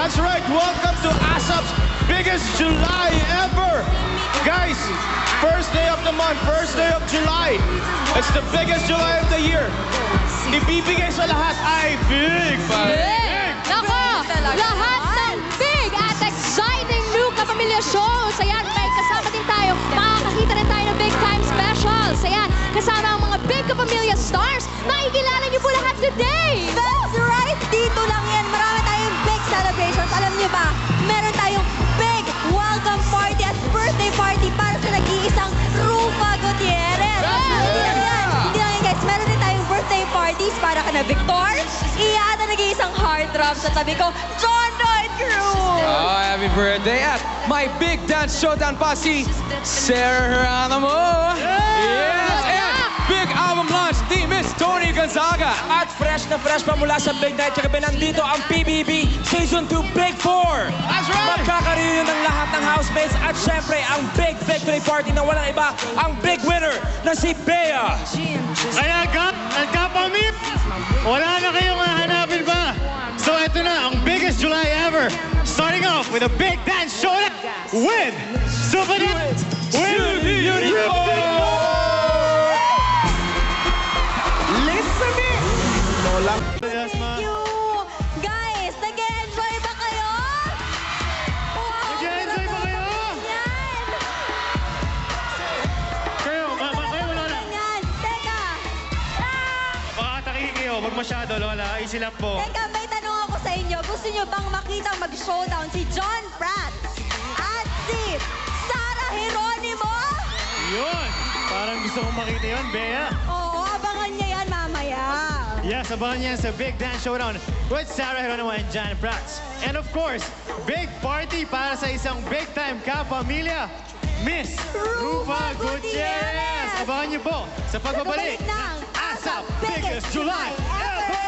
That's right. Welcome to ASAP's biggest July ever. Guys, first day of the month, first day of July. It's the biggest July of the year. Ibibigay sa lahat ay big. Nako, lahat ng big at exciting new Kapamilya shows. Ayan, may kasama din tayo. Makakakita rin tayo ng big time specials. Ayan, kasama ang mga big Kapamilya stars. Makikilala niyo po lahat today. That's right! Dito lang yan. Marami tayong big celebrations. Alam niyo ba, meron tayong big welcome party at birthday party para sa nag-iisang Rufa Gutierrez. Hindi lang yan, guys. Meron din tayong birthday parties para ka na Victor. Iyan na nag-iisang heartthrob sa tabi ko, John Lloyd Cruz. Oh, happy birthday at my big dance showdown posse, Sarah Geronimo. Yes! And big album launch, the Miss Tony Gonzaga. At fresh na fresh pa mula sa Big Night. Kagabi nandito ang PBB Season 2 Big 4. That's right. Magkakaroon ng lahat ng housemates at syempre ang big victory party na walang iba, ang big winner na si Bea. Kaya nagkapamit, wala na kayong hahanapin pa. So ito na, ang biggest July ever. Starting off with a big dance showdown with Super Uniform. Thank you! Guys, nag-enjoy ba kayo? Wow! Nag-e-enjoy ba kayo? Yan! Kayo wala na. Yan! Teka! Baka takihin kayo, wag masyado, Lola. Easy lang po. Teka, may tanong ako sa inyo. Gusto niyo bang makita mag-showdown si John Pratt at si Sarah Geronimo? Yun! Parang gusto kong makita yun, Bea. Oo, abangan niya yan mamaya. Yes, abangan niya sa Big Dance Showdown with Sarah Geronimo and Jan Prats. And of course, big party para sa isang big-time kapamilya, Miss Rufa Gutierrez. Abangan niyo po sa pagbabalik ng ASAP Biggest July Ever!